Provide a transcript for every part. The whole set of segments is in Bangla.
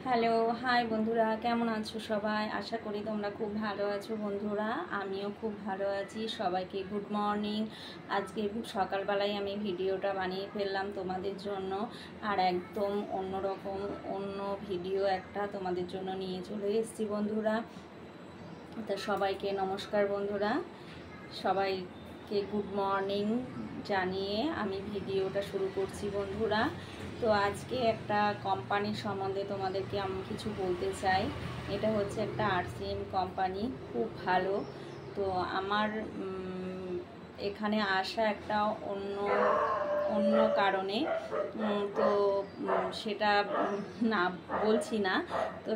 হ্যালো, হাই বন্ধুরা, কেমন আছো সবাই? আশা করি তোমরা খুব ভালো আছো বন্ধুরা। আমিও খুব ভালো আছি। সবাইকে গুড মর্নিং। আজকে সকালবেলায় আমি ভিডিওটা বানিয়ে ফেললাম তোমাদের জন্য, আর একদম অন্যরকম অন্য ভিডিও একটা তোমাদের জন্য নিয়ে চলে এসেছি বন্ধুরা। তা সবাইকে নমস্কার বন্ধুরা, সবাইকে গুড মর্নিং জানিয়ে আমি ভিডিওটা শুরু করছি বন্ধুরা। তো আজকে একটা কোম্পানির সম্বন্ধে তোমাদেরকে আমি কিছু বলতে চাই। এটা হচ্ছে একটা আরসিএম কোম্পানি, খুব ভালো। তো আমার এখানে আসা একটা অন্য কারণে, তো সেটা না বলছি না। তো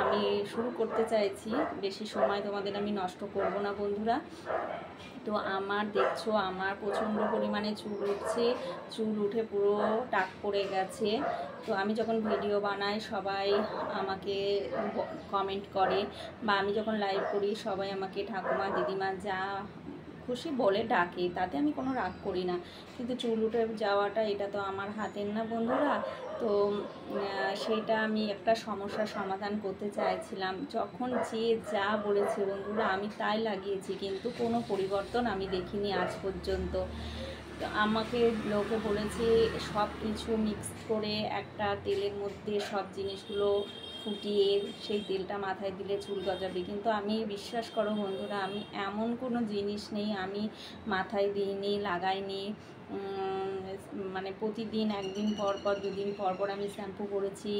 আমি শুরু করতে চাইছি, বেশি সময় তোমাদের আমি নষ্ট করব না বন্ধুরা। তো আমার দেখছো আমার প্রচণ্ড পরিমাণে চুল উঠছে, চুল উঠে পুরো টাক পড়ে গেছে। তো আমি যখন ভিডিও বানাই সবাই আমাকে কমেন্ট করে, বা আমি যখন লাইভ করি সবাই আমাকে ঠাকুমা দিদিমা যা খুশি বলে ডাকে, তাতে আমি কোনো রাগ করি না। কিন্তু চুল উঠে যাওয়াটা এটা তো আমার হাতের না বন্ধুরা। তো সেইটা আমি একটা সমস্যার সমাধান করতে চাইছিলাম। যখন যে যা বলেছে বন্ধুরা আমি তাই লাগিয়েছি, কিন্তু কোনো পরিবর্তন আমি দেখিনি আজ পর্যন্ত। আমাকে লোকে বলেছে সব কিছু মিক্স করে একটা তেলের মধ্যে সব জিনিসগুলো ফুটিয়ে সেই তেলটা মাথায় দিলে চুল গজাবে, কিন্তু আমি বিশ্বাস করো বন্ধুরা আমি এমন কোনো জিনিস নেই আমি মাথায় দিইনি, লাগাইনি। মানে প্রতিদিন একদিন পর পর দুদিন পর পর আমি শ্যাম্পু করেছি,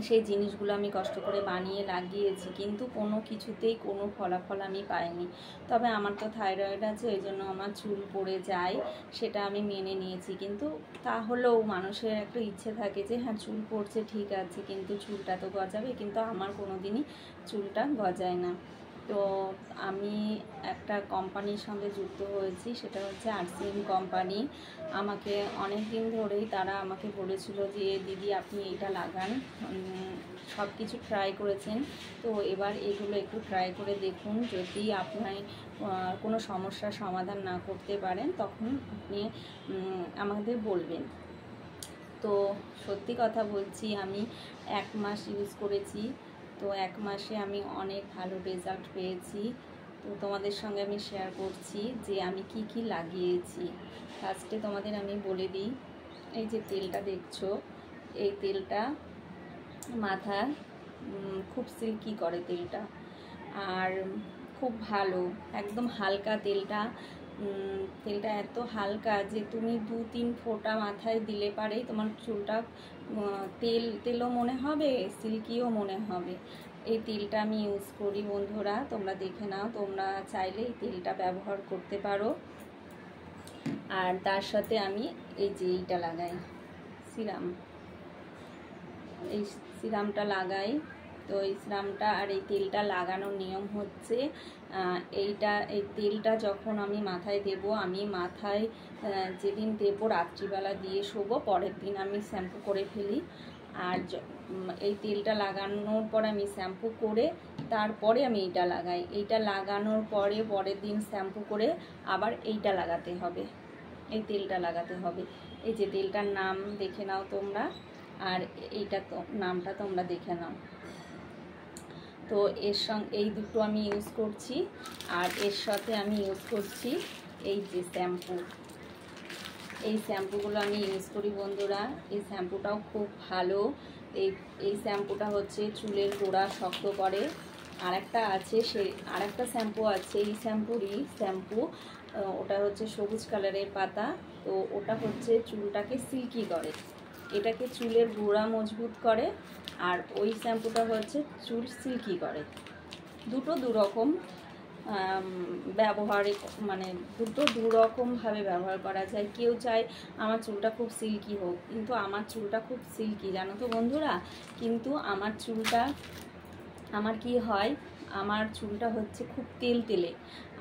সেই জিনিসগুলো আমি কষ্ট করে বানিয়ে লাগিয়েছি, কিন্তু কোনো কিছুতেই কোনো ফলাফল আমি পাইনি। তবে আমার তো থাইরয়েড আছে, এই জন্য আমার চুল পড়ে যায়, সেটা আমি মেনে নিয়েছি। কিন্তু তাহলেও মানুষের একটা ইচ্ছে থাকে যে হ্যাঁ চুল পড়ছে ঠিক আছে, কিন্তু চুলটা তো গজাবে, কিন্তু আমার কোনো দিনই চুলটা গজায় না। তো আমি একটা কোম্পানির সঙ্গে যুক্ত হয়েছি, সেটা হচ্ছে আরসিএম কোম্পানি। আমাকে অনেক দিন ধরেই তারা আমাকে বলেছিল যে দিদি আপনি এটা লাগান, সব কিছু ট্রাই করেছেন, তো এবার এগুলো একটু ট্রাই করে দেখুন, যদি আপনার কোনো সমস্যার সমাধান না করতে পারেন তখন আপনি আমাদের বলবেন। তো সত্যি কথা বলছি, আমি 1 মাস ইউজ করেছি, তো 1 মাসে আমি অনেক ভালো রেজাল্ট পেয়েছি। তো তোমাদের সঙ্গে আমি শেয়ার করছি যে আমি কি কি লাগিয়েছি। ফার্স্টে তোমাদের আমি বলে দিই, এই যে তেলটা দেখছো, এই তেলটা মাথায় খুব সিল্কি করে তেলটা, আর খুব ভালো, একদম হালকা তেলটা। তেলটা এত হালকা যে তুমি 2-3 ফোঁটা মাথায় দিলে পারেই তোমার চুলটা তেলও মনে হবে, সিল্কিও মনে হবে। এই তেলটা আমি ইউজ করি বন্ধুরা, তোমরা দেখে নাও, তোমরা চাইলে এই তেলটা ব্যবহার করতে পারো। আর তার সাথে আমি এই যে এইটা লাগাই সিরাম, এই সিরামটা লাগাই। তো এই সিরামটা আর এই তেলটা লাগানোর নিয়ম হচ্ছে এই তেলটা যখন আমি মাথায় দেব, আমি মাথায় যেদিন দেবো রাত্রিবেলা দিয়ে শোবো, পরের দিন আমি শ্যাম্পু করে ফেলি। আর এই তেলটা লাগানোর পর আমি শ্যাম্পু করে তারপরে আমি এইটা লাগাই। এইটা লাগানোর পরে পরের দিন শ্যাম্পু করে আবার এইটা লাগাতে হবে, এই তেলটা লাগাতে হবে। এই যে তেলটার নাম দেখে নাও তোমরা, আর এইটা তো নামটা তোমরা দেখে নাও। তো এর সঙ্গে এই দুটো আমি ইউজ করছি, আর এর সাথে আমি ইউজ করছি এই যে শ্যাম্পু। এই শ্যাম্পুগুলো আমি ইউজ করি বন্ধুরা, এই শ্যাম্পুটাও খুব ভালো। এই শ্যাম্পুটা হচ্ছে চুলের গোড়া শক্ত করে। আরেকটা আছে, আরেকটা শ্যাম্পু আছে এই শ্যাম্পু, ওটা হচ্ছে সবুজ কালারের পাতা। তো ওটা হচ্ছে চুলটাকে সিল্কি করে, এটাকে চুলের গোড়া মজবুত করে, আর ওই শ্যাম্পুটা হচ্ছে চুল সিল্কি করে। দুটো দুরকম ব্যবহারে, মানে দুটো দুরকমভাবে ব্যবহার করা যায়। কেউ চায় আমার চুলটা খুব সিল্কি হোক, কিন্তু আমার চুলটা খুব সিল্কি জানো তো বন্ধুরা। কিন্তু আমার কি হয়, আমার চুলটা হচ্ছে খুব তেলে,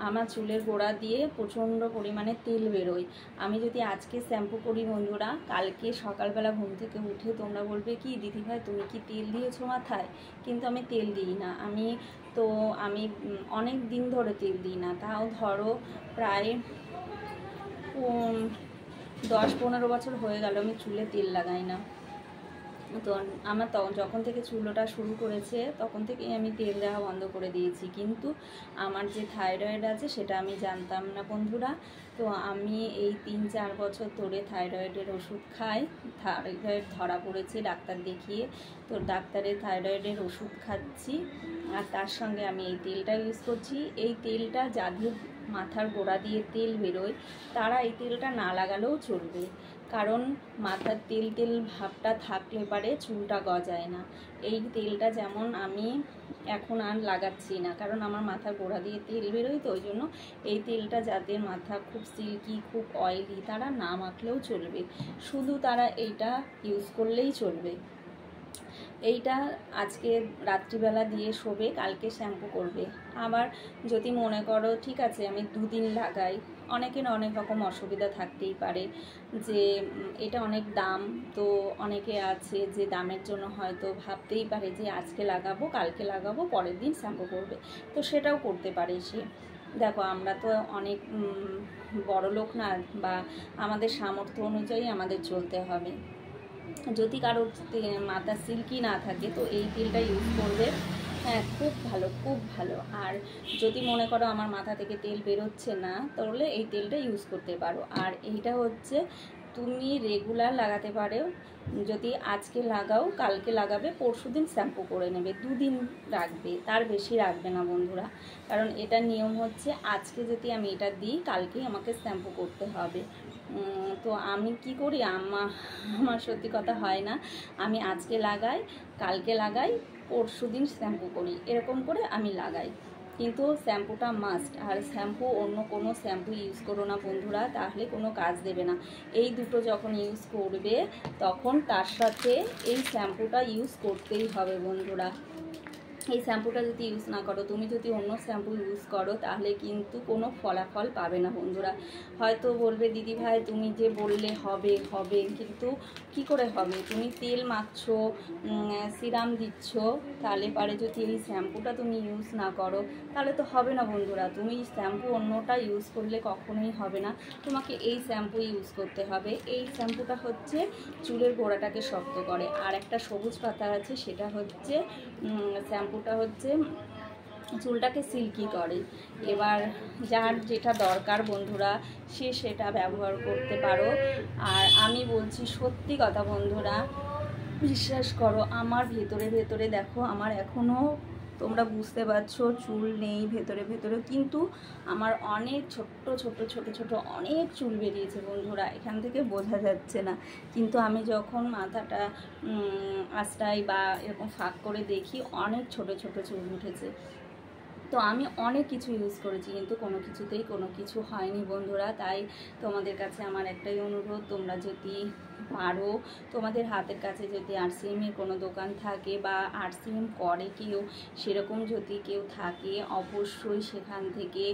আমার চুলের গোড়া দিয়ে প্রচণ্ড পরিমাণে তেল বেরোয়। আমি যদি আজকে শ্যাম্পু করি বন্ধুরা, কালকে সকালবেলা ঘুম থেকে উঠে তোমরা বলবে কি দিদিভাই তুমি কি তেল দিয়েছো মাথায়, কিন্তু আমি তেল দিই না। আমি অনেক দিন ধরে তেল দিই না, তাও ধরো প্রায় 10-15 বছর হয়ে গেল আমি চুলে তেল লাগাই না তো আমার যখন থেকে চুল ওঠা শুরু করেছে তখন থেকেই আমি তেল দেওয়া বন্ধ করে দিয়েছি, কিন্তু আমার যে থাইরয়েড আছে সেটা আমি জানতাম না বন্ধুরা। তো আমি এই 3-4 বছর ধরে থাইরয়েডের ওষুধ খাই। থাইরয়েড ধরা পড়েছে ডাক্তার দেখিয়ে, তো ডাক্তারের থাইরয়েডের ওষুধ খাচ্ছি, আর তার সঙ্গে আমি এই তেলটা ইউজ করছি। এই তেলটা যাদের মাথার গোড়া দিয়ে তেল বেরোয় তারা এই তেলটা না লাগালেও চলবে, কারণ মাথার তেল তেল ভাবটা থাকলে পারে চুলটা গজায় না। এই তেলটা যেমন আমি এখন আর লাগাচ্ছি না, কারণ আমার মাথার গোড়া দিয়ে তেল বেরোয়, তো ওই জন্য এই তেলটা যাদের মাথা খুব সিল্কি, খুব অয়েলি, তারা না মাখলেও চলবে, শুধু তারা এইটা ইউজ করলেই চলবে। এইটা আজকে রাত্রিবেলা দিয়ে শোবে, কালকে শ্যাম্পু করবে। আবার যদি মনে করো ঠিক আছে আমি 2 দিন লাগাই, অনেকের অনেক রকম অসুবিধা থাকতেই পারে, যে এটা অনেক দাম, তো অনেকে আছে যে দামের জন্য হয়তো ভাবতেই পারে যে আজকে লাগাবো, কালকে লাগাবো, পরের দিন শ্যাম্পু করবে, তো সেটাও করতে পারে সে। দেখো আমরা তো অনেক বড় লোক না, বা আমাদের সামর্থ্য অনুযায়ী আমাদের চলতে হবে। যদি কারোর মাথা সিল্কি না থাকে তো এই তেলটা ইউজ করবে, হ্যাঁ খুব ভালো, খুব ভালো। আর যদি মনে করো আমার মাথা থেকে তেল বেরোচ্ছে না, তাহলে এই তেলটা ইউজ করতে পারো। আর এইটা হচ্ছে তুমি রেগুলার লাগাতে পারো, যদি আজকে লাগাও কালকে লাগাবে, পরশুদিন শ্যাম্পু করে নেবে, 2 দিন রাখবে, তার বেশি রাখবে না বন্ধুরা। কারণ এটা নিয়ম হচ্ছে আজকে যদি আমি এটা দিই কালকেই আমাকে শ্যাম্পু করতে হবে। তো আমি কি করি, আমার সত্যি কথা হয় না, আমি আজকে লাগাই, কালকে লাগাই, পরশুদিন শ্যাম্পু করি, এরকম করে আমি লাগাই। কিন্তু শ্যাম্পুটা মাস্ট। আর শ্যাম্পু অন্য কোনো শ্যাম্পু ইউজ করো না বন্ধুরা, তাহলে কোনো কাজ দেবে না। এই দুটো যখন ইউজ করবে তখন তার সাথে এই শ্যাম্পুটা ইউজ করতেই হবে বন্ধুরা। এই শ্যাম্পুটা যদি ইউজ না করো, তুমি যদি অন্য শ্যাম্পু ইউজ করো, তাহলে কিন্তু কোনো ফলাফল পাবে না বন্ধুরা। হয়তো বলবে দিদি ভাই তুমি যে বললে হবে হবে, কিন্তু কি করে হবে? তুমি তেল মাখছো, সিরাম দিচ্ছ, তাহলে পারে যদি এই শ্যাম্পুটা তুমি ইউজ না করো তাহলে তো হবে না বন্ধুরা। তুমি শ্যাম্পু অন্যটা ইউজ করলে কখনোই হবে না, তোমাকে এই শ্যাম্পু ইউজ করতে হবে। এই শ্যাম্পুটা হচ্ছে চুলের গোড়াটাকে শক্ত করে। আর একটা সবুজ পাতা আছে, সেটা হচ্ছে শ্যাম্পুটা হচ্ছে চুলটাকে সিল্কি করে। এবার যার যেটা দরকার বন্ধুরা সে সেটা ব্যবহার করতে পারো। আর আমি বলছি সত্যি কথা বন্ধুরা, বিশ্বাস করো, আমার ভেতরে ভেতরে দেখো, আমার এখনও তোমরা বুঝতে পারছো চুল নেই ভেতরে ভেতরে, কিন্তু আমার অনেক ছোট্ট ছোট ছোট ছোট অনেক চুল বেরিয়েছে বন্ধুরা, এখান থেকে বোঝা যাচ্ছে না। কিন্তু আমি যখন মাথাটা আঁচড়াই বা এরকম ফাঁক করে দেখি, অনেক ছোট ছোট চুল উঠেছে। তো আমি অনেক কিছু ইউজ করেছি, কিন্তু কোনো কিছুতেই কোনো কিছু হয়নি বন্ধুরা। তাই তোমাদের কাছে আমার একটাই অনুরোধ, তোমরা যদি পারো, তোমাদের হাতের কাছে যদি আরসিএমের কোনো দোকান থাকে বা আরসিএম করে কেউ, সেরকম যদি কেউ থাকে, অবশ্যই সেখান থেকে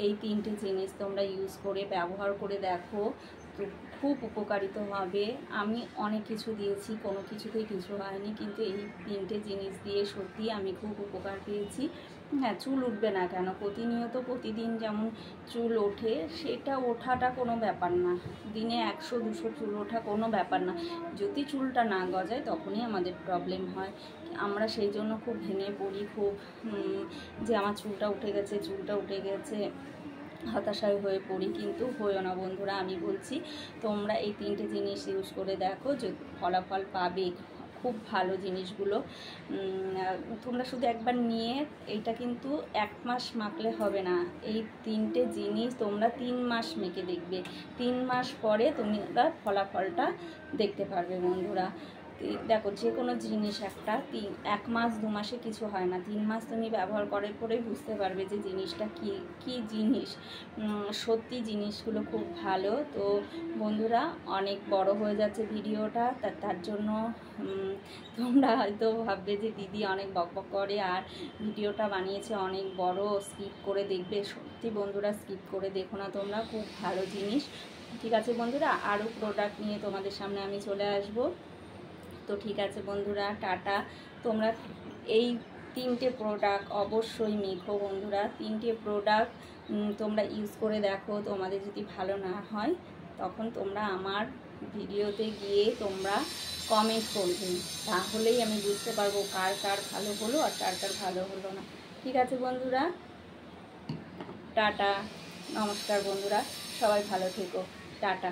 এই 3টে জিনিস তোমরা ইউজ করে ব্যবহার করে দেখো, তো খুব উপকারিত হবে। আমি অনেক কিছু দিয়েছি, কোনো কিছুতেই কিছু হয়নি, কিন্তু এই 3টে জিনিস দিয়ে সত্যি আমি খুব উপকার পেয়েছি। হ্যাঁ, চুল উঠবে না কেন, প্রতিনিয়ত প্রতিদিন যেমন চুল ওঠে, সেটা ওঠাটা কোনো ব্যাপার না, দিনে 100-200 চুল ওঠা কোনো ব্যাপার না। যদি চুলটা না গজায় তখনই আমাদের প্রবলেম হয়। আমরা সেই জন্য খুব ভেঙে পড়ি, খুব যে আমার চুলটা উঠে গেছে, চুলটা উঠে গেছে, হতাশায় হয়ে পড়ি, কিন্তু হয়েও না বন্ধুরা। আমি বলছি তোমরা এই 3টে জিনিস ইউজ করে দেখো, যে ফলাফল পাবে, খুব ভালো জিনিসগুলো। তোমরা শুধু একবার নিয়ে, এইটা কিন্তু 1 মাস মাখলে হবে না, এই 3টে জিনিস তোমরা 3 মাস মেখে দেখবে, 3 মাস পরে তোমরা ফলাফলটা দেখতে পারবে বন্ধুরা। দেখো যে কোনো জিনিস 1 মাস 2 মাসে কিছু হয় না, 3 মাস তুমি ব্যবহার করার পরেই বুঝতে পারবে যে জিনিসটা কি জিনিস। সত্যি জিনিসগুলো খুব ভালো। তো বন্ধুরা, অনেক বড় হয়ে যাচ্ছে ভিডিওটা, তার জন্য তোমরা হয়তো ভাববে যে দিদি অনেক বকবক করে আর ভিডিওটা বানিয়েছে অনেক বড়, স্কিপ করে দেখবে। সত্যি বন্ধুরা, স্কিপ করে দেখো না তোমরা, খুব ভালো জিনিস। ঠিক আছে বন্ধুরা, আরও প্রোডাক্ট নিয়ে তোমাদের সামনে আমি চলে আসবো। তো ঠিক আছে বন্ধুরা, টাটা। তোমরা এই 3টে প্রোডাক্ট অবশ্যই মেখো বন্ধুরা, 3টে প্রোডাক্ট তোমরা ইউজ করে দেখো। তোমাদের যদি ভালো না হয় তখন তোমরা আমার ভিডিওতে গিয়ে তোমরা কমেন্ট করবে, তাহলেই আমি বুঝতে পারবো কার কার ভালো হলো আর কার কার ভালো হলো না। ঠিক আছে বন্ধুরা, টাটা, নমস্কার বন্ধুরা, সবাই ভালো থেকো, টাটা।